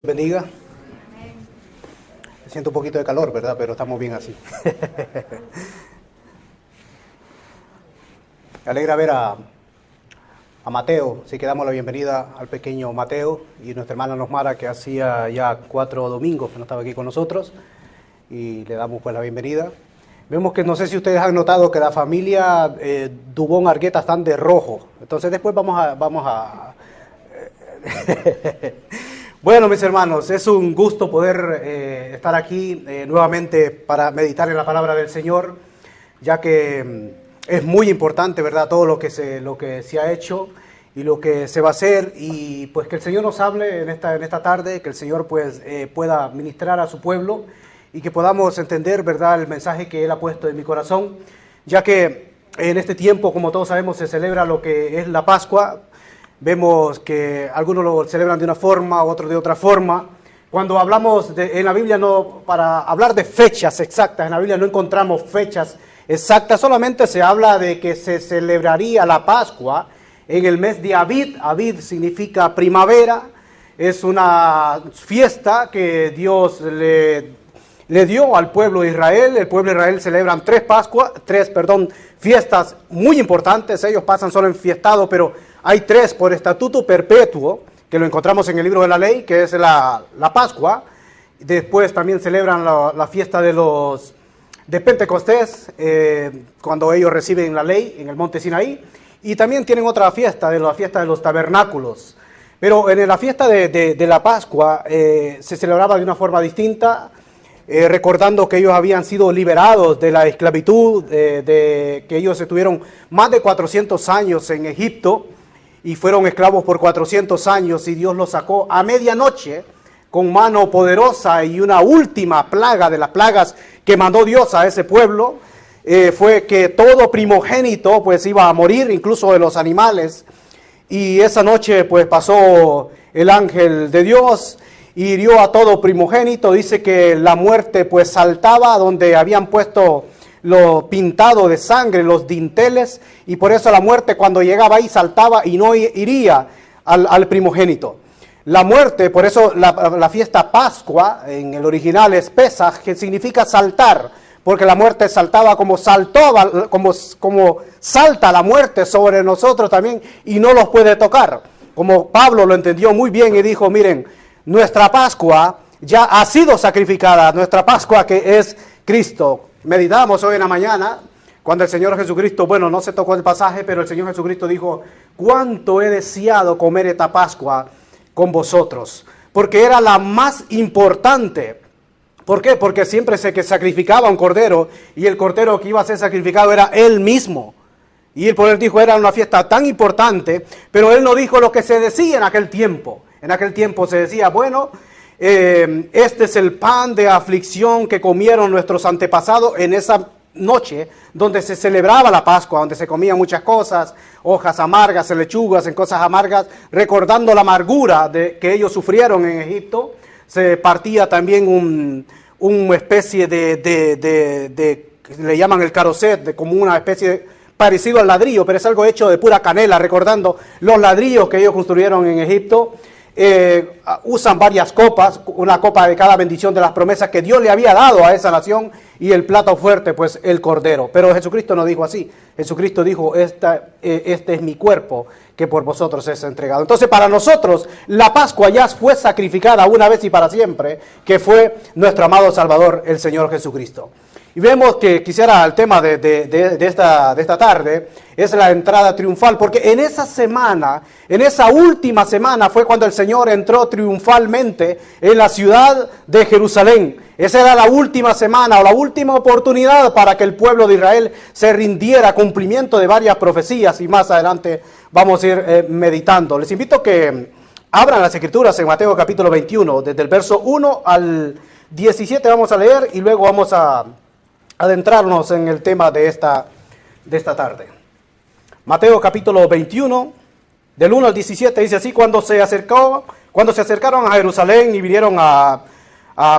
Bendiga. Siento un poquito de calor, ¿verdad? Pero estamos bien así. Me alegra ver a Mateo, así que damos la bienvenida al pequeño Mateo y nuestra hermana Nosmara, que hacía ya 4 domingos que no estaba aquí con nosotros, y le damos pues la bienvenida. Vemos que, no sé si ustedes han notado que la familia Dubón Argueta están de rojo, entonces después vamos a Bueno, mis hermanos, es un gusto poder estar aquí nuevamente para meditar en la palabra del Señor, ya que es muy importante, ¿verdad?, todo lo que se ha hecho y lo que se va a hacer, y pues que el Señor nos hable en esta tarde, que el Señor pues pueda ministrar a su pueblo y que podamos entender, ¿verdad?, el mensaje que Él ha puesto en mi corazón, ya que en este tiempo, como todos sabemos, se celebra lo que es la Pascua. Vemos que algunos lo celebran de una forma, otros de otra forma. Cuando hablamos en la Biblia, para hablar de fechas exactas, en la Biblia no encontramos fechas exactas, solamente se habla de que se celebraría la Pascua en el mes de Abib. Abib significa primavera, es una fiesta que Dios le dio al pueblo de Israel. El pueblo de Israel celebran tres fiestas muy importantes. Ellos pasan solo enfiestados, pero hay 3 por estatuto perpetuo, que lo encontramos en el libro de la ley, que es la Pascua. Después también celebran la fiesta de Pentecostés, cuando ellos reciben la ley en el monte Sinaí. Y también tienen otra fiesta, la fiesta de los tabernáculos. Pero en la fiesta de la Pascua se celebraba de una forma distinta, recordando que ellos habían sido liberados de la esclavitud, que ellos estuvieron más de 400 años en Egipto, y fueron esclavos por 400 años, y Dios los sacó a medianoche con mano poderosa, y una última plaga de las plagas que mandó Dios a ese pueblo fue que todo primogénito pues iba a morir, incluso de los animales. Y esa noche pues pasó el ángel de Dios y hirió a todo primogénito. Dice que la muerte pues saltaba donde habían puesto lo pintado de sangre, los dinteles, y por eso la muerte cuando llegaba ahí saltaba y no iría al primogénito. La muerte, por eso la fiesta Pascua en el original es Pesaj, que significa saltar, porque la muerte saltaba como salta la muerte sobre nosotros también, y no los puede tocar. Como Pablo lo entendió muy bien y dijo: miren, nuestra Pascua ya ha sido sacrificada, nuestra Pascua que es Cristo. Meditamos hoy en la mañana, cuando el Señor Jesucristo, bueno, no se tocó el pasaje, pero el Señor Jesucristo dijo: cuánto he deseado comer esta Pascua con vosotros, porque era la más importante. ¿Por qué? Porque siempre que sacrificaba un cordero, y el cordero que iba a ser sacrificado era Él mismo. Y Él por Él dijo, era una fiesta tan importante, pero Él no dijo lo que se decía en aquel tiempo. En aquel tiempo se decía, bueno, este es el pan de aflicción que comieron nuestros antepasados en esa noche donde se celebraba la Pascua, donde se comían muchas cosas, hojas amargas, lechugas, en cosas amargas, recordando la amargura que ellos sufrieron en Egipto. Se partía también una especie le llaman el caroset, como una especie parecido al ladrillo, pero es algo hecho de pura canela, recordando los ladrillos que ellos construyeron en Egipto. Usan varias copas, una copa de cada bendición de las promesas que Dios le había dado a esa nación, y el plato fuerte pues el cordero. Pero Jesucristo no dijo así. Jesucristo dijo, este es mi cuerpo que por vosotros es entregado. Entonces para nosotros la Pascua ya fue sacrificada una vez y para siempre, que fue nuestro amado Salvador, el Señor Jesucristo. Y vemos que quisiera el tema de esta tarde es la entrada triunfal, porque en esa última semana fue cuando el Señor entró triunfalmente en la ciudad de Jerusalén. Esa era la última semana o la última oportunidad para que el pueblo de Israel se rindiera a cumplimiento de varias profecías, y más adelante vamos a ir meditando. Les invito a que abran las Escrituras en Mateo capítulo 21, desde el verso 1 al 17 vamos a leer, y luego vamos a adentrarnos en el tema de esta tarde. Mateo capítulo 21, del 1 al 17, dice así: cuando se acercaron a Jerusalén y vinieron a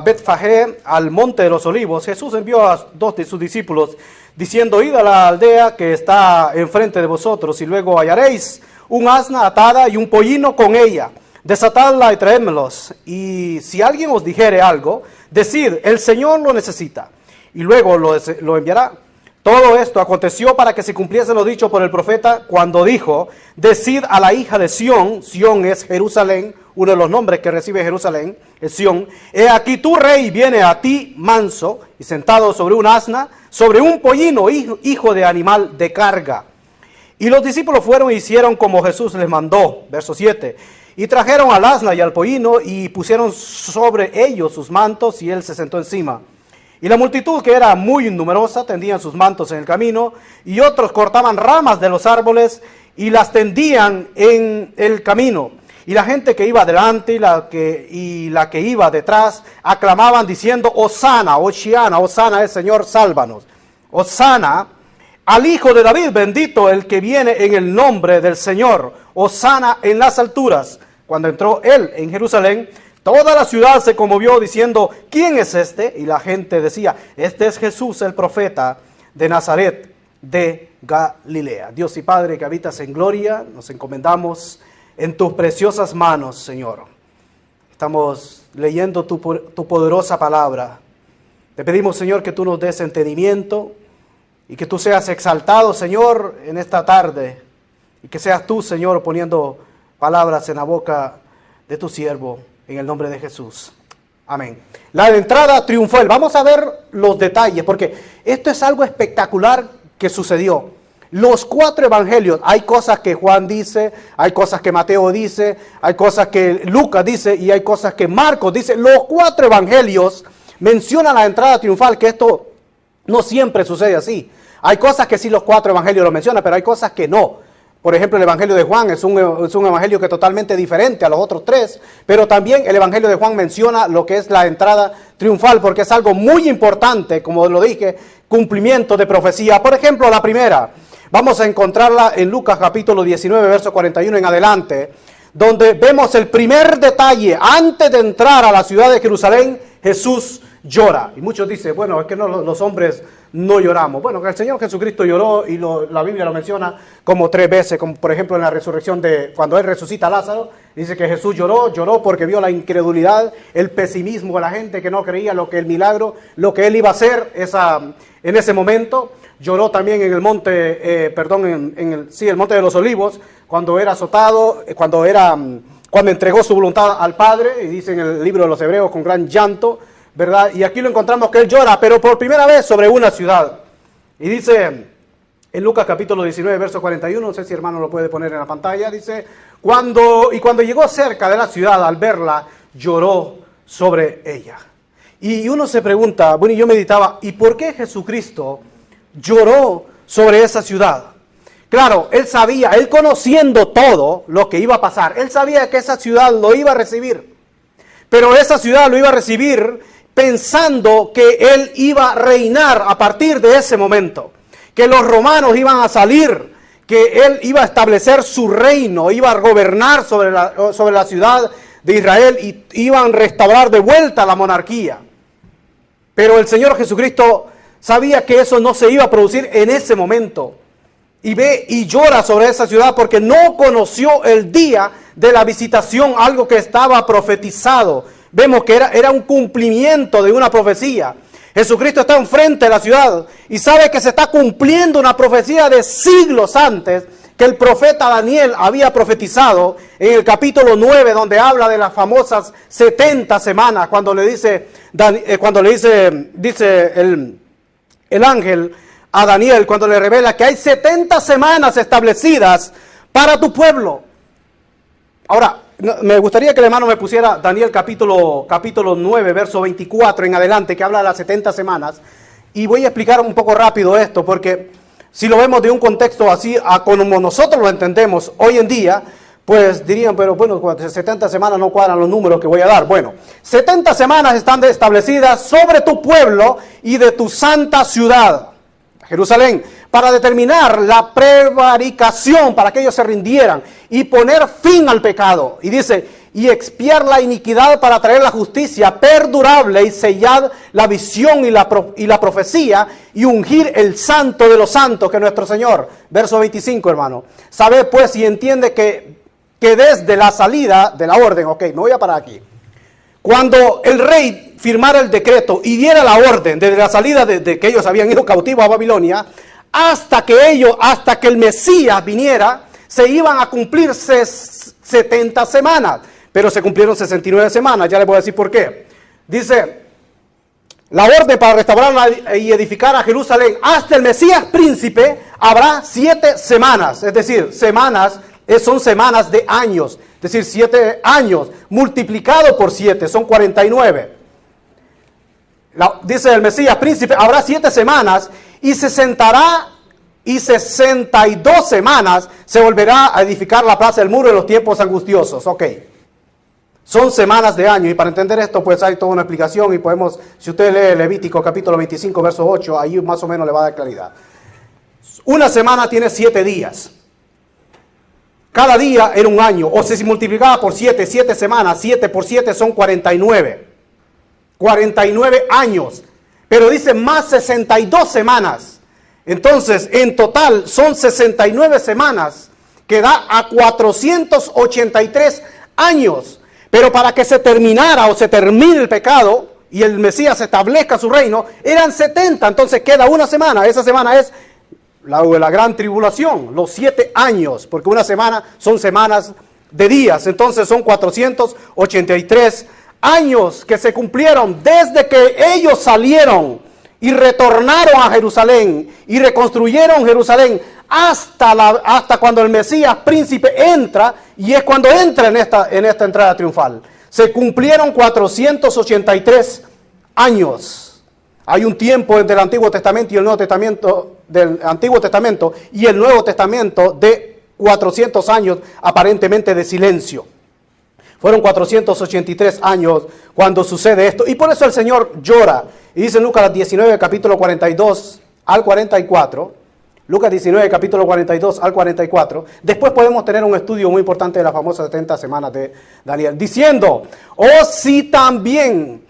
Betfagé, al monte de los olivos, Jesús envió a 2 de sus discípulos, diciendo: id a la aldea que está enfrente de vosotros, y luego hallaréis un asna atada y un pollino con ella. desatadla y traédmelos. Y si alguien os dijere algo, decid, el Señor lo necesita, y luego lo enviará. Todo esto aconteció para que se cumpliese lo dicho por el profeta cuando dijo, decid a la hija de Sión, Sión es Jerusalén, uno de los nombres que recibe Jerusalén, es Sión, he aquí tu rey viene a ti manso y sentado sobre un asna, sobre un pollino, hijo de animal de carga. Y los discípulos fueron e hicieron como Jesús les mandó, verso 7, y trajeron al asna y al pollino y pusieron sobre ellos sus mantos y él se sentó encima. Y la multitud, que era muy numerosa, tendían sus mantos en el camino, y otros cortaban ramas de los árboles y las tendían en el camino. Y la gente que iba delante y la que iba detrás aclamaban diciendo, Hosana, Hoshiana, Hosana es Señor, sálvanos. Hosana al Hijo de David, bendito el que viene en el nombre del Señor. Hosana en las alturas. Cuando entró él en Jerusalén, toda la ciudad se conmovió diciendo, ¿quién es este? Y la gente decía, este es Jesús el profeta de Nazaret de Galilea. Dios y Padre que habitas en gloria, nos encomendamos en tus preciosas manos, Señor. Estamos leyendo tu poderosa palabra. Te pedimos, Señor, que tú nos des entendimiento y que tú seas exaltado, Señor, en esta tarde. Y que seas tú, Señor, poniendo palabras en la boca de tu siervo. En el nombre de Jesús. Amén. La entrada triunfal. Vamos a ver los detalles, porque esto es algo espectacular que sucedió. Los 4 evangelios, hay cosas que Juan dice, hay cosas que Mateo dice, hay cosas que Lucas dice y hay cosas que Marcos dice. Los 4 evangelios mencionan la entrada triunfal, que esto no siempre sucede así. Hay cosas que sí los 4 evangelios lo mencionan, pero hay cosas que no. Por ejemplo, el Evangelio de Juan es un evangelio que es totalmente diferente a los otros 3, pero también el Evangelio de Juan menciona lo que es la entrada triunfal, porque es algo muy importante, como lo dije, cumplimiento de profecía. Por ejemplo, la primera, vamos a encontrarla en Lucas capítulo 19, verso 41 en adelante, donde vemos el primer detalle. Antes de entrar a la ciudad de Jerusalén, Jesús llora. Y muchos dicen, bueno, es que no, los hombres no lloramos. Bueno, que el Señor Jesucristo lloró y la Biblia lo menciona como 3 veces, como por ejemplo en la resurrección cuando Él resucita a Lázaro, dice que Jesús lloró porque vio la incredulidad, el pesimismo de la gente que no creía lo que el milagro, lo que Él iba a hacer en ese momento. Lloró también en el monte, el monte de los Olivos, cuando era azotado, cuando entregó su voluntad al Padre, y dice en el libro de los Hebreos con gran llanto, ¿verdad? Y aquí lo encontramos que él llora, pero por primera vez sobre una ciudad. Y dice en Lucas capítulo 19, verso 41, no sé si hermano lo puede poner en la pantalla, dice, cuando llegó cerca de la ciudad, al verla, lloró sobre ella. Y uno se pregunta, bueno, y yo meditaba, ¿y por qué Jesucristo lloró sobre esa ciudad? Claro, él sabía, él conociendo todo lo que iba a pasar, él sabía que esa ciudad lo iba a recibir. Pero esa ciudad lo iba a recibir pensando que él iba a reinar a partir de ese momento, que los romanos iban a salir, que él iba a establecer su reino, iba a gobernar sobre la ciudad de Israel y iban a restaurar de vuelta la monarquía. Pero el Señor Jesucristo sabía que eso no se iba a producir en ese momento. Y ve y llora sobre esa ciudad porque no conoció el día de la visitación, algo que estaba profetizado. Vemos que era un cumplimiento de una profecía. Jesucristo está enfrente de la ciudad y sabe que se está cumpliendo una profecía de siglos antes que el profeta Daniel había profetizado en el capítulo 9, donde habla de las famosas 70 semanas, cuando le dice el ángel a Daniel, cuando le revela que hay 70 semanas establecidas para tu pueblo. Ahora, me gustaría que el hermano me pusiera Daniel capítulo 9, verso 24 en adelante, que habla de las 70 semanas. Y voy a explicar un poco rápido esto, porque si lo vemos de un contexto así, a como nosotros lo entendemos hoy en día, pues dirían, pero bueno, 70 semanas no cuadran los números que voy a dar. Bueno, 70 semanas están establecidas sobre tu pueblo y de tu santa ciudad, Jerusalén, para determinar la prevaricación, para que ellos se rindieran y poner fin al pecado. Y dice, y expiar la iniquidad para traer la justicia perdurable y sellar la visión y la profecía y ungir el santo de los santos, que es nuestro Señor. Verso 25, hermano. Sabe pues y entiende que que desde la salida de la orden, ok, me voy a parar aquí. Cuando el rey firmara el decreto y diera la orden desde la salida de que ellos habían ido cautivos a Babilonia, hasta que el Mesías viniera, se iban a cumplir 70 semanas, pero se cumplieron 69 semanas, ya les voy a decir por qué. Dice, la orden para restaurar y edificar a Jerusalén hasta el Mesías príncipe habrá 7 semanas, es decir, son semanas de años, es decir, 7 años multiplicado por 7 son 49. Dice el Mesías príncipe, habrá 7 semanas y se sentará, y 62 semanas se volverá a edificar la plaza del muro en los tiempos angustiosos. Ok, son semanas de año, y para entender esto pues hay toda una explicación, y podemos, si usted lee Levítico capítulo 25 verso 8, ahí más o menos le va a dar claridad. Una semana tiene 7 días. Cada día era un año, o se multiplicaba por 7 semanas, 7 por 7 son 49. 49 años, pero dice más 62 semanas. Entonces, en total son 69 semanas, que da a 483 años. Pero para que se terminara o se termine el pecado y el Mesías establezca su reino, eran 70, entonces queda una semana. Esa semana es la gran tribulación, los 7 años, porque una semana son semanas de días, entonces son 483 años que se cumplieron desde que ellos salieron y retornaron a Jerusalén y reconstruyeron Jerusalén hasta cuando el Mesías príncipe entra, y es cuando entra en esta entrada triunfal. Se cumplieron 483 años. Hay un tiempo entre el Antiguo Testamento y el Nuevo Testamento, del Antiguo Testamento y el Nuevo Testamento, de 400 años aparentemente de silencio. Fueron 483 años cuando sucede esto. Y por eso el Señor llora. Y dice en Lucas 19, capítulo 42 al 44. Lucas 19, capítulo 42 al 44. Después podemos tener un estudio muy importante de las famosas 70 semanas de Daniel. Diciendo, oh si también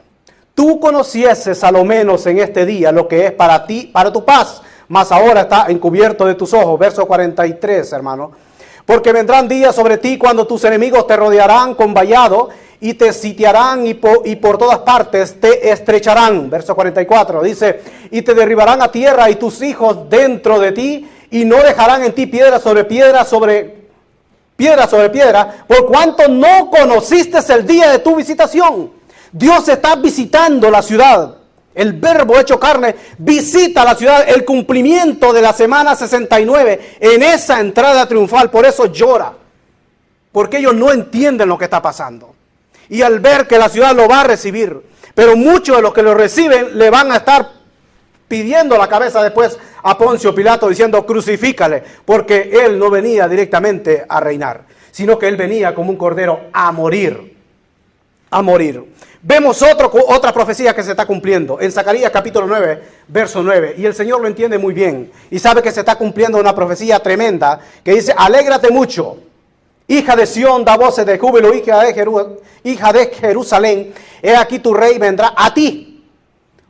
tú conocieses a lo menos en este día lo que es para ti, para tu paz, mas ahora está encubierto de tus ojos. Verso 43, hermano. Porque vendrán días sobre ti cuando tus enemigos te rodearán con vallado y te sitiarán y por todas partes te estrecharán. Verso 44 dice, y te derribarán a tierra y tus hijos dentro de ti, y no dejarán en ti piedra sobre piedra sobre piedra, por cuanto no conociste el día de tu visitación. Dios está visitando la ciudad. El Verbo hecho carne visita la ciudad, el cumplimiento de la semana 69 en esa entrada triunfal. Por eso llora, porque ellos no entienden lo que está pasando. Y al ver que la ciudad lo va a recibir, pero muchos de los que lo reciben le van a estar pidiendo la cabeza después a Poncio Pilato, diciendo crucifícale, porque él no venía directamente a reinar, sino que él venía como un cordero a morir. A morir. Vemos otra profecía que se está cumpliendo en Zacarías capítulo 9, verso 9. Y el Señor lo entiende muy bien y sabe que se está cumpliendo una profecía tremenda que dice, alégrate mucho, hija de Sión, da voces de júbilo, hija de Jerusalén, he aquí tu rey vendrá a ti,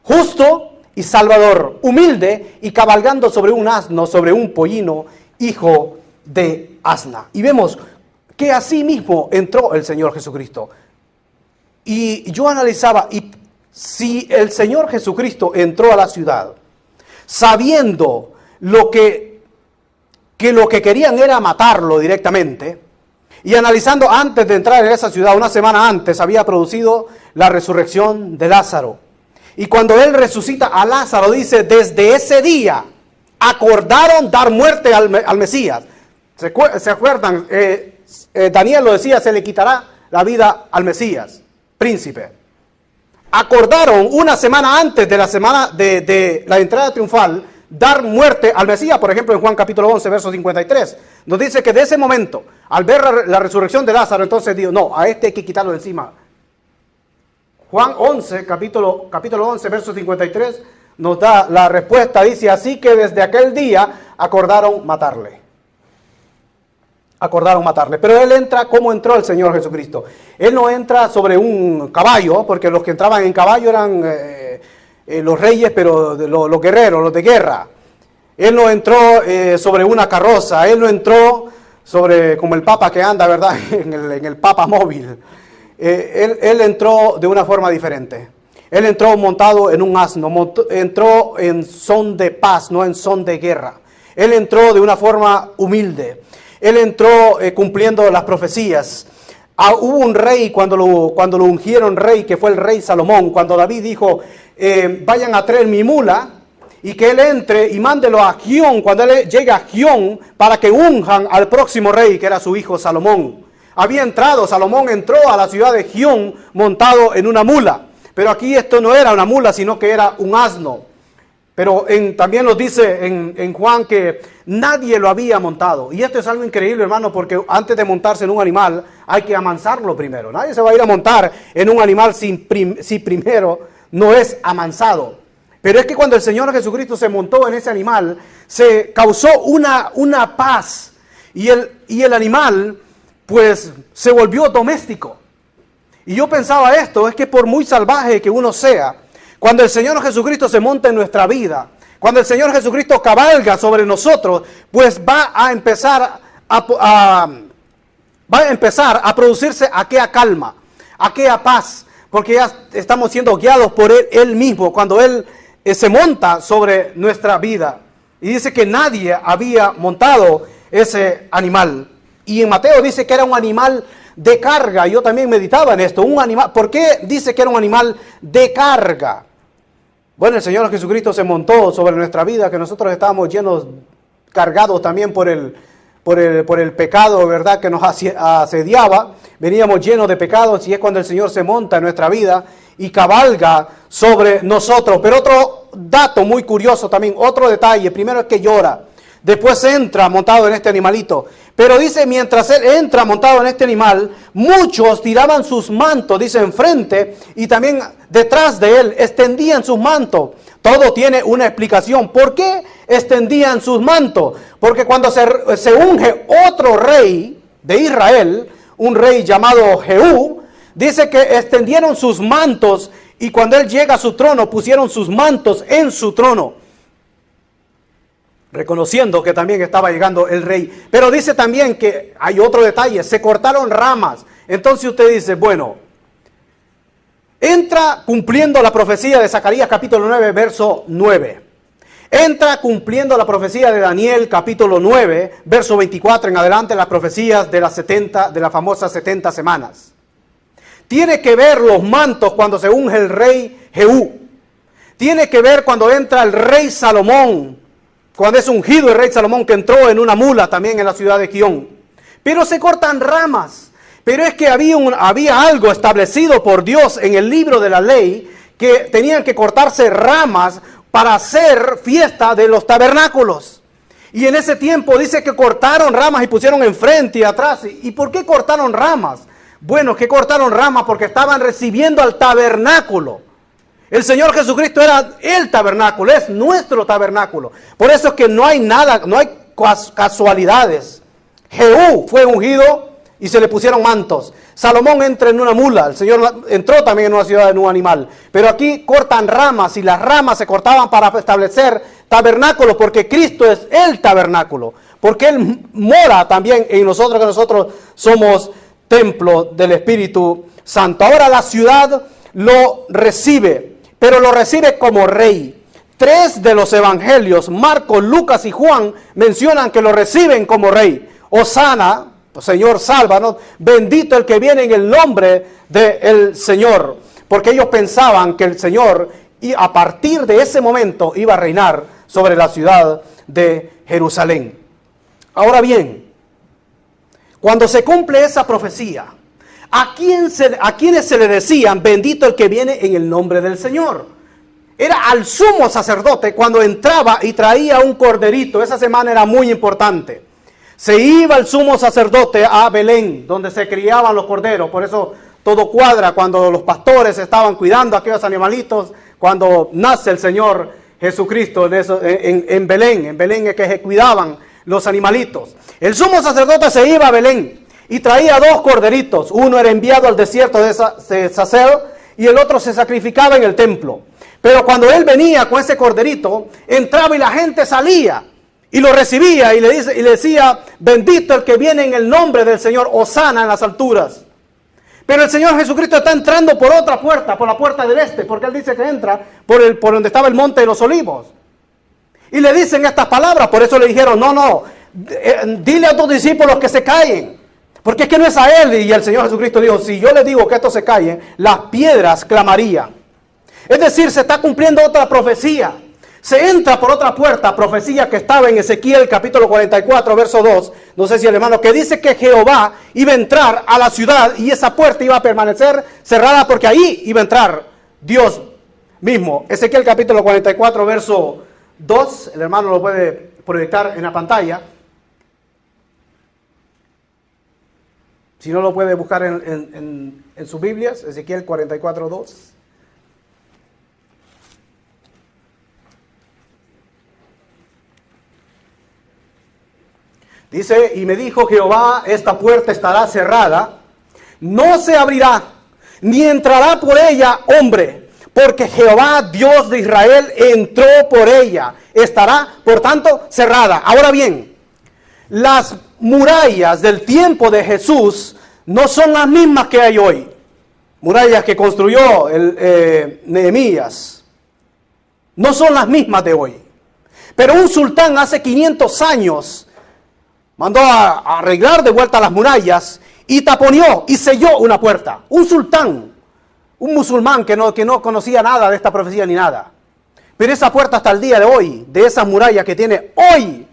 justo y salvador, humilde y cabalgando sobre un asno, sobre un pollino, hijo de asna. Y vemos que así mismo entró el Señor Jesucristo. Y yo analizaba, y si el Señor Jesucristo entró a la ciudad sabiendo que lo que querían era matarlo directamente, y analizando antes de entrar en esa ciudad, una semana antes había producido la resurrección de Lázaro, y cuando Él resucita a Lázaro, dice, desde ese día acordaron dar muerte al Mesías. ¿Se acuerdan? Daniel lo decía, se le quitará la vida al Mesías príncipe. Acordaron una semana antes de la semana de la entrada triunfal dar muerte al Mesías. Por ejemplo, en Juan capítulo 11, verso 53, nos dice que de ese momento, al ver la resurrección de Lázaro, entonces dijo, no, a este hay que quitarlo de encima. Juan 11, capítulo 11, verso 53, nos da la respuesta, dice, así que desde aquel día acordaron matarle. Pero Él entra como entró el Señor Jesucristo. Él no entra sobre un caballo, porque los que entraban en caballo eran los reyes, pero los guerreros, los de guerra. Él no entró sobre una carroza, Él no entró como el Papa que anda, ¿verdad? En el Papa móvil. Él entró de una forma diferente. Él entró montado en un asno, entró en son de paz, no en son de guerra. Él entró de una forma humilde. Él entró cumpliendo las profecías. Hubo un rey cuando lo ungieron rey, que fue el rey Salomón, cuando David dijo, vayan a traer mi mula, y que él entre y mándelo a Gión, cuando él llegue a Gión, para que unjan al próximo rey, que era su hijo Salomón. Salomón entró a la ciudad de Gión montado en una mula. Pero aquí esto no era una mula, sino que era un asno. Pero también nos dice en Juan que nadie lo había montado. Y esto es algo increíble, hermano, porque antes de montarse en un animal hay que amansarlo primero. Nadie se va a ir a montar en un animal si primero no es amansado. Pero es que cuando el Señor Jesucristo se montó en ese animal, se causó una paz. Y el animal, pues, se volvió doméstico. Y yo pensaba esto, es que por muy salvaje que uno sea, cuando el Señor Jesucristo se monta en nuestra vida, cuando el Señor Jesucristo cabalga sobre nosotros, pues va a empezar a producirse aquella calma, aquella paz, porque ya estamos siendo guiados por Él mismo, cuando Él se monta sobre nuestra vida. Y dice que nadie había montado ese animal. Y en Mateo dice que era un animal de carga. Yo también meditaba en esto. Un animal. ¿Por qué dice que era un animal de carga? Bueno, el Señor Jesucristo se montó sobre nuestra vida, que nosotros estábamos cargados también por el pecado, ¿verdad?, que nos asediaba. Veníamos llenos de pecados, y es cuando el Señor se monta en nuestra vida y cabalga sobre nosotros. Pero otro dato muy curioso también, otro detalle. Primero es que llora. Después entra montado en este animalito. Pero dice, mientras él entra montado en este animal, muchos tiraban sus mantos, dice, enfrente, y también detrás de él extendían sus mantos. Todo tiene una explicación. ¿Por qué extendían sus mantos? Porque cuando se unge otro rey de Israel, un rey llamado Jehú, dice que extendieron sus mantos, y cuando él llega a su trono, pusieron sus mantos en su trono, reconociendo que también estaba llegando el rey. Pero dice también que hay otro detalle, se cortaron ramas. Entonces usted dice, bueno, entra cumpliendo la profecía de Zacarías capítulo 9, verso 9. Entra cumpliendo la profecía de Daniel capítulo 9, verso 24 en adelante, las profecías de las famosas 70 semanas. Tiene que ver los mantos cuando se unge el rey Jehú. Tiene que ver cuando entra el rey Salomón, cuando es ungido el rey Salomón, que entró en una mula también en la ciudad de Gión. Pero se cortan ramas. Pero es que había algo establecido por Dios en el libro de la ley, que tenían que cortarse ramas para hacer fiesta de los tabernáculos. Y en ese tiempo dice que cortaron ramas y pusieron enfrente y atrás. ¿Y por qué cortaron ramas? Bueno, que cortaron ramas porque estaban recibiendo al tabernáculo. El Señor Jesucristo era el tabernáculo, es nuestro tabernáculo. Por eso es que no hay nada, no hay casualidades. Jehú fue ungido y se le pusieron mantos. Salomón entra en una mula, el Señor entró también en una ciudad en un animal. Pero aquí cortan ramas, y las ramas se cortaban para establecer tabernáculos, porque Cristo es el tabernáculo. Porque Él mora también en nosotros, que nosotros somos templo del Espíritu Santo. Ahora la ciudad lo recibe, pero lo recibe como rey. 3 de los evangelios, Marcos, Lucas y Juan, mencionan que lo reciben como rey. Hosana, Señor, sálvanos, bendito el que viene en el nombre del Señor. Porque ellos pensaban que el Señor, y a partir de ese momento, iba a reinar sobre la ciudad de Jerusalén. Ahora bien, cuando se cumple esa profecía, ¿a quienes se le decían, bendito el que viene en el nombre del Señor? Era al sumo sacerdote cuando entraba y traía un corderito. Esa semana era muy importante. Se iba el sumo sacerdote a Belén, donde se criaban los corderos. Por eso todo cuadra cuando los pastores estaban cuidando a aquellos animalitos, cuando nace el Señor Jesucristo en Belén. En Belén es que se cuidaban los animalitos. El sumo sacerdote se iba a Belén y traía 2 corderitos. Uno era enviado al desierto de Saceo y el otro se sacrificaba en el templo. Pero cuando él venía con ese corderito, entraba y la gente salía. Y lo recibía y le decía, bendito el que viene en el nombre del Señor, hosana en las alturas. Pero el Señor Jesucristo está entrando por otra puerta, por la puerta del este, porque Él dice que entra por donde estaba el monte de los olivos. Y le dicen estas palabras, por eso le dijeron, no, dile a tus discípulos que se callen, porque es que no es a Él. Y el Señor Jesucristo dijo, si yo les digo que estos se callen, las piedras clamarían. Es decir, se está cumpliendo otra profecía. Se entra por otra puerta, profecía que estaba en Ezequiel capítulo 44, verso 2, no sé si el hermano, que dice que Jehová iba a entrar a la ciudad y esa puerta iba a permanecer cerrada porque ahí iba a entrar Dios mismo. Ezequiel capítulo 44, verso 2, el hermano lo puede proyectar en la pantalla. Si no lo puede buscar en sus Biblias, Ezequiel 44, 2. Dice, y me dijo Jehová, esta puerta estará cerrada, no se abrirá, ni entrará por ella hombre, porque Jehová, Dios de Israel, entró por ella. Estará, por tanto, cerrada. Ahora bien, las murallas del tiempo de Jesús no son las mismas que hay hoy. Murallas que construyó Nehemías. No son las mismas de hoy. Pero un sultán hace 500 años mandó a arreglar de vuelta las murallas y taponeó y selló una puerta. Un sultán, un musulmán que no conocía nada de esta profecía ni nada. Pero esa puerta hasta el día de hoy, de esa muralla que tiene hoy,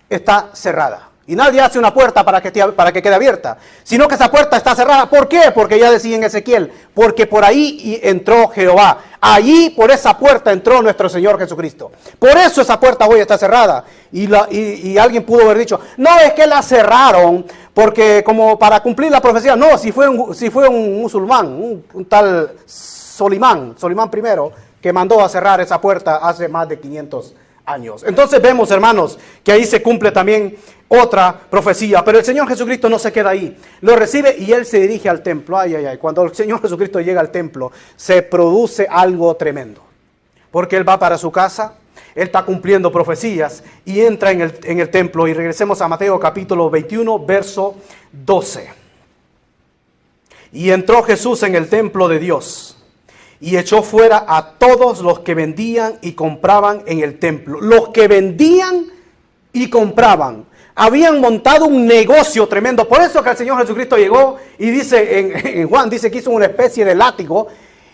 está cerrada. Y nadie hace una puerta para que quede abierta, sino que esa puerta está cerrada. ¿Por qué? Porque ya decía en Ezequiel, porque por ahí entró Jehová. Allí por esa puerta entró nuestro Señor Jesucristo. Por eso esa puerta hoy está cerrada. Y alguien pudo haber dicho, no, es que la cerraron porque como para cumplir la profecía. No, si fue un musulmán, un tal Solimán I, que mandó a cerrar esa puerta hace más de 500 años. Entonces vemos, hermanos, que ahí se cumple también otra profecía, pero el Señor Jesucristo no se queda ahí, lo recibe y Él se dirige al templo. Cuando el Señor Jesucristo llega al templo, se produce algo tremendo, porque Él va para su casa, Él está cumpliendo profecías y entra en el templo. Y regresemos a Mateo capítulo 21, verso 12. Y entró Jesús en el templo de Dios y echó fuera a todos los que vendían y compraban en el templo. Los que vendían y compraban habían montado un negocio tremendo. Por eso que el Señor Jesucristo llegó y dice, en Juan dice que hizo una especie de látigo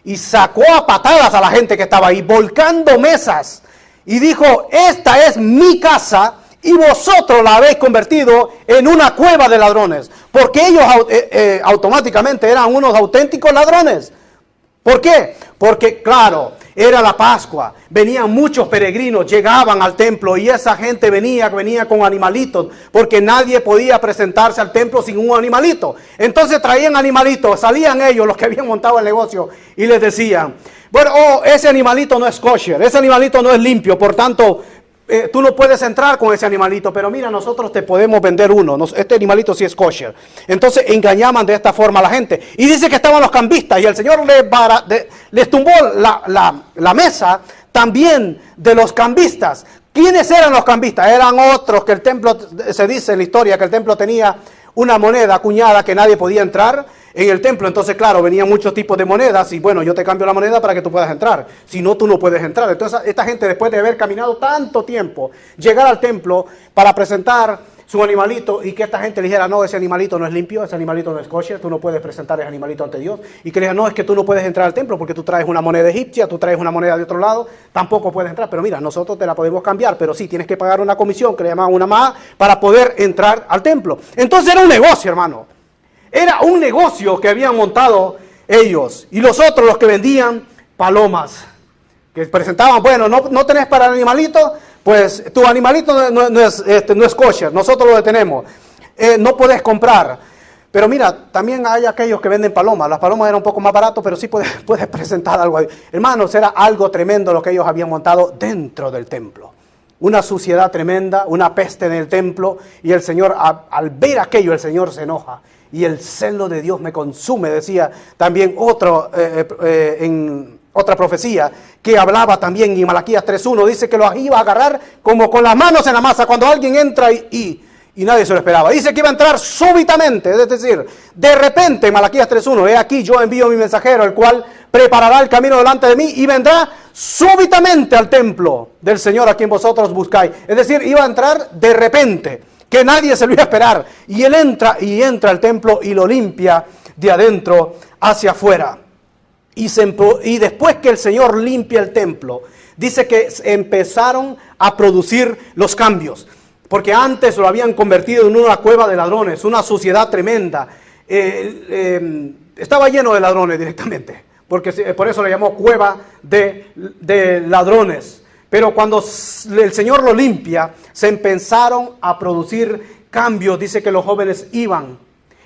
y sacó a patadas a la gente que estaba ahí, volcando mesas. Y dijo, esta es mi casa y vosotros la habéis convertido en una cueva de ladrones. Porque ellos automáticamente eran unos auténticos ladrones. ¿Por qué? Porque, claro, era la Pascua, venían muchos peregrinos, llegaban al templo y esa gente venía con animalitos, porque nadie podía presentarse al templo sin un animalito. Entonces traían animalitos, salían ellos, los que habían montado el negocio, y les decían, bueno, ese animalito no es kosher, ese animalito no es limpio, por tanto, tú no puedes entrar con ese animalito, pero mira, nosotros te podemos vender uno, este animalito sí es kosher. Entonces engañaban de esta forma a la gente. Y dice que estaban los cambistas y el Señor les tumbó la mesa también de los cambistas. ¿Quiénes eran los cambistas? Eran otros que el templo, se dice en la historia, que el templo tenía una moneda acuñada que nadie podía entrar en el templo. Entonces, claro, venían muchos tipos de monedas y bueno, yo te cambio la moneda para que tú puedas entrar. Si no, tú no puedes entrar. Entonces, esta gente, después de haber caminado tanto tiempo, llegar al templo para presentar su animalito y que esta gente le dijera, no, ese animalito no es limpio, ese animalito no es kosher, tú no puedes presentar ese animalito ante Dios. Y que le digan, no, es que tú no puedes entrar al templo porque tú traes una moneda egipcia, tú traes una moneda de otro lado, tampoco puedes entrar. Pero mira, nosotros te la podemos cambiar, pero sí, tienes que pagar una comisión que le llamaban una más para poder entrar al templo. Entonces era un negocio, hermano. Era un negocio que habían montado ellos. Y los otros, los que vendían palomas, que presentaban, bueno, no tenés para el animalito, pues tu animalito no es kosher, nosotros lo detenemos. No podés comprar. Pero mira, también hay aquellos que venden palomas. Las palomas eran un poco más baratas, pero sí puedes presentar algo ahí. Hermanos, era algo tremendo lo que ellos habían montado dentro del templo. Una suciedad tremenda, una peste en el templo. Y el Señor, al ver aquello, el Señor se enoja. Y el celo de Dios me consume, decía también otra otra profecía que hablaba también en Malaquías 3:1, dice que los iba a agarrar como con las manos en la masa cuando alguien entra y nadie se lo esperaba. Dice que iba a entrar súbitamente, es decir, de repente, en Malaquías 3:1, he aquí yo envío mi mensajero, el cual preparará el camino delante de mí y vendrá súbitamente al templo del Señor a quien vosotros buscáis. Es decir, iba a entrar de repente, que nadie se lo iba a esperar. Y él entra al templo y lo limpia de adentro hacia afuera. Y después que el Señor limpia el templo, dice que empezaron a producir los cambios. Porque antes lo habían convertido en una cueva de ladrones, una suciedad tremenda. Estaba lleno de ladrones directamente, porque por eso le llamó cueva de ladrones. Pero cuando el Señor lo limpia, se empezaron a producir cambios. Dice que los jóvenes iban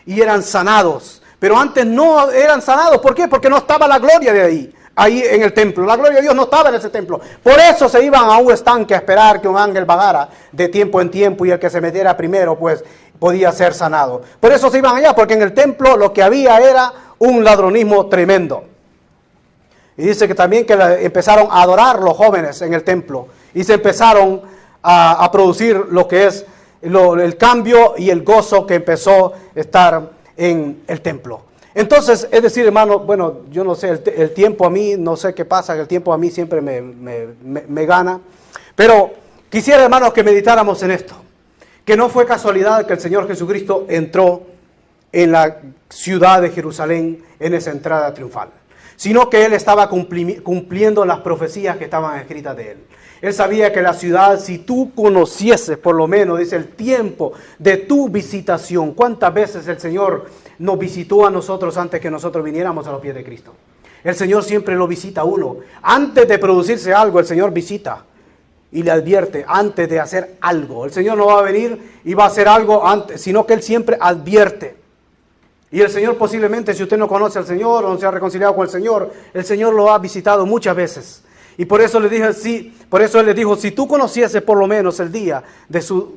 y eran sanados. Pero antes no eran sanados. ¿Por qué? Porque no estaba la gloria de ahí en el templo. La gloria de Dios no estaba en ese templo. Por eso se iban a un estanque a esperar que un ángel vagara de tiempo en tiempo y el que se metiera primero pues podía ser sanado. Por eso se iban allá, porque en el templo lo que había era un ladronismo tremendo. Y dice que también que empezaron a adorar los jóvenes en el templo y se empezaron a producir lo que es el cambio y el gozo que empezó a estar en el templo. Entonces, es decir, hermano, bueno, yo no sé, el tiempo a mí, no sé qué pasa, el tiempo a mí siempre me gana, pero quisiera, hermanos, que meditáramos en esto, que no fue casualidad que el Señor Jesucristo entró en la ciudad de Jerusalén en esa entrada triunfal, sino que Él estaba cumpliendo las profecías que estaban escritas de Él. Él sabía que la ciudad, si tú conocieses por lo menos, dice, el tiempo de tu visitación, ¿cuántas veces el Señor nos visitó a nosotros antes que nosotros viniéramos a los pies de Cristo? El Señor siempre lo visita a uno. Antes de producirse algo, el Señor visita y le advierte antes de hacer algo. El Señor no va a venir y va a hacer algo antes, sino que Él siempre advierte. Y el Señor posiblemente, si usted no conoce al Señor o no se ha reconciliado con el Señor lo ha visitado muchas veces. Y por eso le dije, sí, por eso Él le dijo, si tú conocieses por lo menos el día de su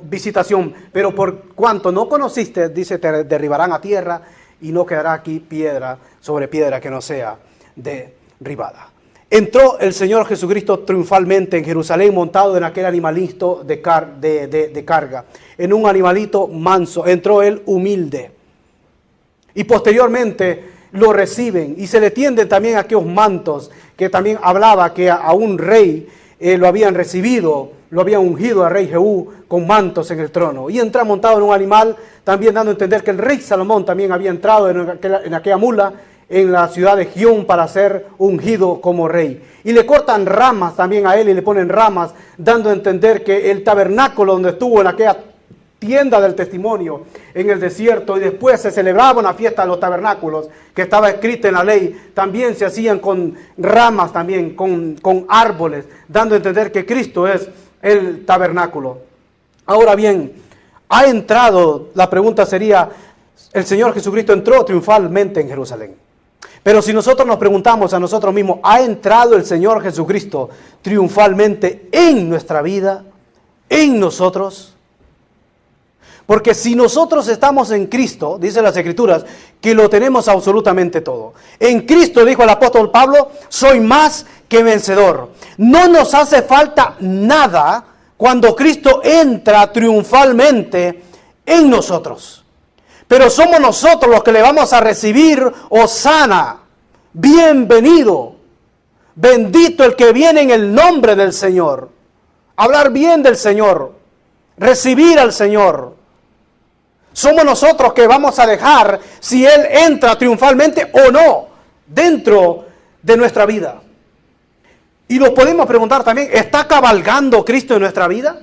visitación, pero por cuanto no conociste, dice, te derribarán a tierra y no quedará aquí piedra sobre piedra que no sea derribada. Entró el Señor Jesucristo triunfalmente en Jerusalén montado en aquel animalito de carga, en un animalito manso, entró Él humilde. Y posteriormente lo reciben y se le tienden también aquellos mantos que también hablaba que a un rey lo habían recibido, lo habían ungido al rey Jehú con mantos en el trono. Y entra montado en un animal, también dando a entender que el rey Salomón también había entrado en aquella mula en la ciudad de Gión para ser ungido como rey. Y le cortan ramas también a él y le ponen ramas, dando a entender que el tabernáculo donde estuvo en aquella tienda del testimonio en el desierto, y después se celebraba una fiesta de los tabernáculos que estaba escrita en la ley, también se hacían con ramas, también con árboles, dando a entender que Cristo es el tabernáculo. Ahora bien, ha entrado, la pregunta sería, el Señor Jesucristo entró triunfalmente en Jerusalén. Pero si nosotros nos preguntamos a nosotros mismos, ¿ha entrado el Señor Jesucristo triunfalmente en nuestra vida, en nosotros? Porque si nosotros estamos en Cristo, dice las Escrituras, que lo tenemos absolutamente todo. En Cristo, dijo el apóstol Pablo, soy más que vencedor. No nos hace falta nada cuando Cristo entra triunfalmente en nosotros. Pero somos nosotros los que le vamos a recibir hosana, bienvenido, bendito el que viene en el nombre del Señor. Hablar bien del Señor, recibir al Señor. Somos nosotros que vamos a dejar si Él entra triunfalmente o no dentro de nuestra vida. Y nos podemos preguntar también, ¿está cabalgando Cristo en nuestra vida?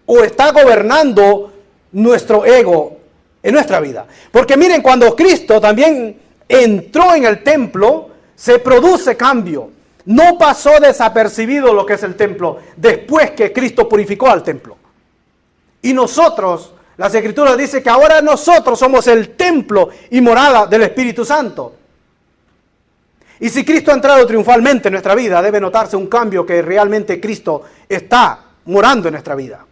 ¿O está gobernando nuestro ego en nuestra vida? Porque miren, cuando Cristo también entró en el templo, se produce cambio. No pasó desapercibido lo que es el templo después que Cristo purificó al templo. Y nosotros, las Escrituras dicen que ahora nosotros somos el templo y morada del Espíritu Santo. Y si Cristo ha entrado triunfalmente en nuestra vida, debe notarse un cambio que realmente Cristo está morando en nuestra vida.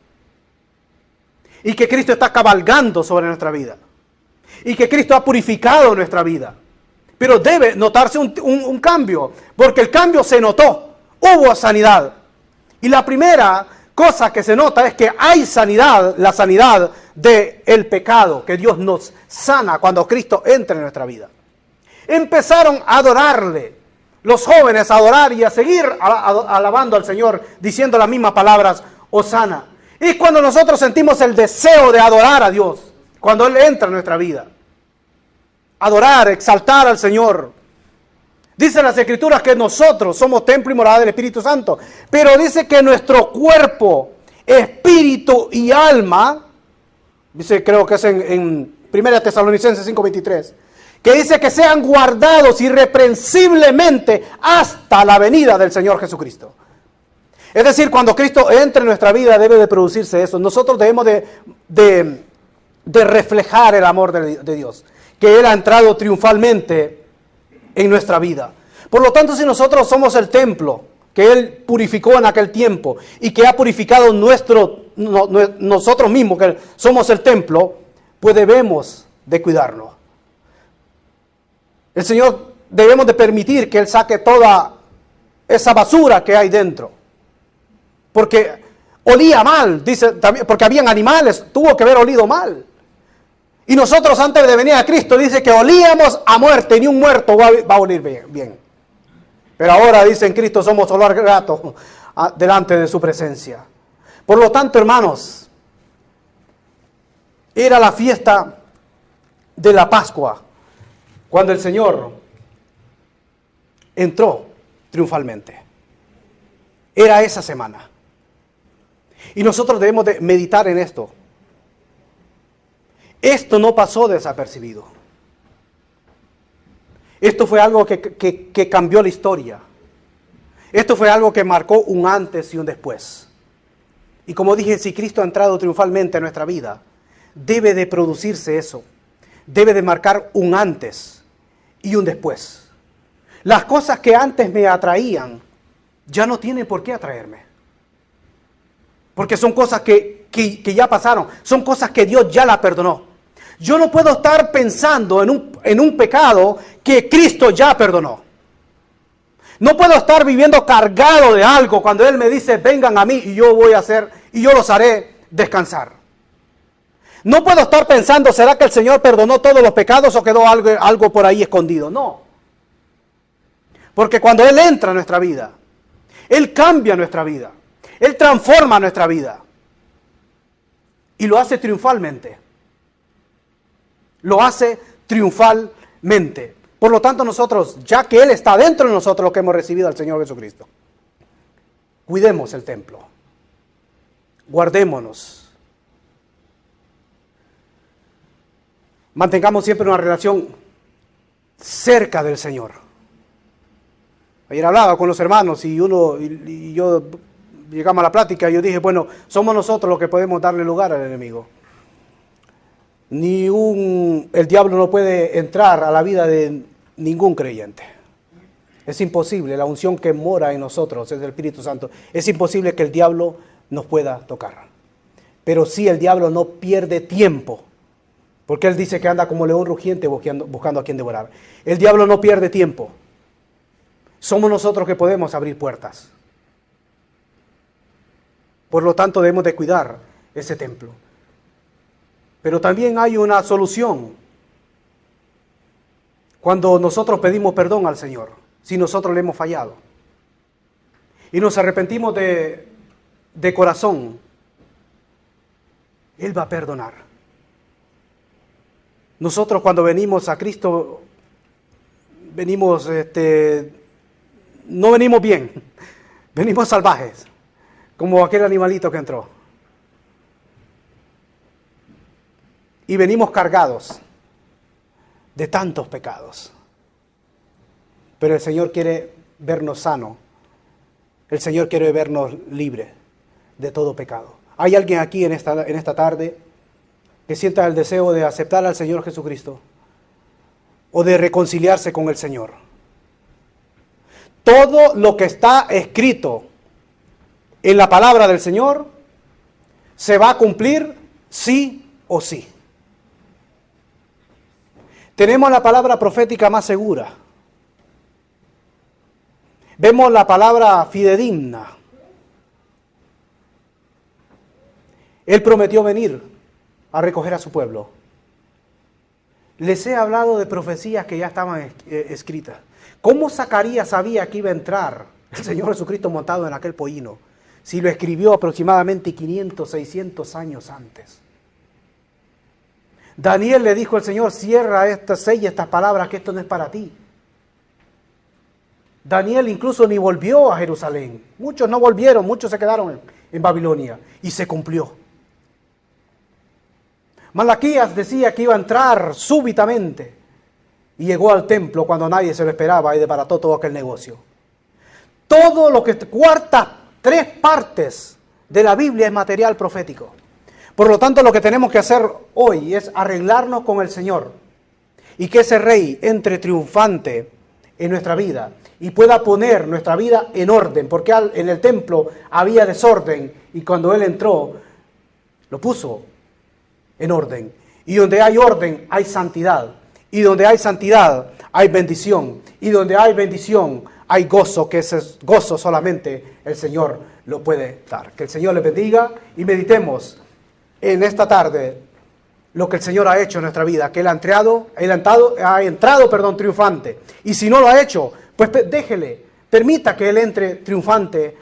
Y que Cristo está cabalgando sobre nuestra vida. Y que Cristo ha purificado nuestra vida. Pero debe notarse un cambio, porque el cambio se notó, hubo sanidad. Y la primera cosa que se nota es que hay sanidad, la sanidad del pecado, que Dios nos sana cuando Cristo entra en nuestra vida. Empezaron a adorarle, los jóvenes a adorar y a seguir alabando al Señor, diciendo las mismas palabras, Hosana. Y cuando nosotros sentimos el deseo de adorar a Dios, cuando Él entra en nuestra vida, adorar, exaltar al Señor. Dice las Escrituras que nosotros somos templo y morada del Espíritu Santo, pero dice que nuestro cuerpo, espíritu y alma, dice, creo que es en 1 Tesalonicenses 5:23, que dice que sean guardados irreprensiblemente hasta la venida del Señor Jesucristo. Es decir, cuando Cristo entre en nuestra vida debe de producirse eso. Nosotros debemos de reflejar el amor de Dios, que Él ha entrado triunfalmente en nuestra vida. Por lo tanto, si nosotros somos el templo que Él purificó en aquel tiempo y que ha purificado nosotros mismos, que somos el templo, pues debemos de cuidarlo. El Señor debemos de permitir que Él saque toda esa basura que hay dentro. Porque olía mal, dice también, porque habían animales, tuvo que haber olido mal. Y nosotros antes de venir a Cristo dice que olíamos a muerte, y ni un muerto va a oler bien. Pero ahora dice en Cristo somos olor grato delante de su presencia. Por lo tanto, hermanos, era la fiesta de la Pascua, cuando el Señor entró triunfalmente. Era esa semana. Y nosotros debemos de meditar en esto. Esto no pasó desapercibido. Esto fue algo que cambió la historia. Esto fue algo que marcó un antes y un después. Y como dije, si Cristo ha entrado triunfalmente en nuestra vida, debe de producirse eso. Debe de marcar un antes y un después. Las cosas que antes me atraían, ya no tienen por qué atraerme. Porque son cosas que ya pasaron. Son cosas que Dios ya la perdonó. Yo no puedo estar pensando en un pecado que Cristo ya perdonó. No puedo estar viviendo cargado de algo cuando Él me dice, vengan a mí y yo los haré descansar. No puedo estar pensando, ¿será que el Señor perdonó todos los pecados o quedó algo por ahí escondido? No. Porque cuando Él entra en nuestra vida, Él cambia nuestra vida. Él transforma nuestra vida. Y lo hace triunfalmente. Lo hace triunfalmente. Por lo tanto, nosotros, ya que Él está dentro de nosotros, los que hemos recibido al Señor Jesucristo, cuidemos el templo. Guardémonos. Mantengamos siempre una relación cerca del Señor. Ayer hablaba con los hermanos y yo llegamos a la plática y yo dije, bueno, somos nosotros los que podemos darle lugar al enemigo. El diablo no puede entrar a la vida de ningún creyente. Es imposible, la unción que mora en nosotros es el Espíritu Santo. Es imposible que el diablo nos pueda tocar. Pero sí, el diablo no pierde tiempo, porque él dice que anda como león rugiente buscando a quien devorar. El diablo no pierde tiempo. Somos nosotros que podemos abrir puertas. Por lo tanto, debemos de cuidar ese templo. Pero también hay una solución. Cuando nosotros pedimos perdón al Señor, si nosotros le hemos fallado, y nos arrepentimos de corazón, Él va a perdonar. Nosotros cuando venimos a Cristo, no venimos bien, venimos salvajes, como aquel animalito que entró. Y venimos cargados de tantos pecados. Pero el Señor quiere vernos sanos. El Señor quiere vernos libres de todo pecado. ¿Hay alguien aquí en esta tarde que sienta el deseo de aceptar al Señor Jesucristo o de reconciliarse con el Señor? Todo lo que está escrito en la palabra del Señor se va a cumplir sí o sí. Tenemos la palabra profética más segura. Vemos la palabra fidedigna. Él prometió venir a recoger a su pueblo. Les he hablado de profecías que ya estaban escritas. ¿Cómo Zacarías sabía que iba a entrar el Señor Jesucristo montado en aquel pollino? Si lo escribió aproximadamente 500, 600 años antes. Daniel le dijo al Señor, cierra sella estas palabras, que esto no es para ti. Daniel incluso ni volvió a Jerusalén. Muchos no volvieron, muchos se quedaron en Babilonia. Y se cumplió. Malaquías decía que iba a entrar súbitamente. Y llegó al templo cuando nadie se lo esperaba y desbarató todo aquel negocio. Todo lo que tres partes de la Biblia es material profético. Por lo tanto, lo que tenemos que hacer hoy es arreglarnos con el Señor y que ese Rey entre triunfante en nuestra vida y pueda poner nuestra vida en orden, porque en el templo había desorden y cuando Él entró, lo puso en orden. Y donde hay orden, hay santidad. Y donde hay santidad, hay bendición. Y donde hay bendición, hay gozo, que ese gozo solamente el Señor lo puede dar. Que el Señor les bendiga y meditemos en esta tarde lo que el Señor ha hecho en nuestra vida, que Él ha entrado triunfante. Y si no lo ha hecho, pues déjele, permita que Él entre triunfante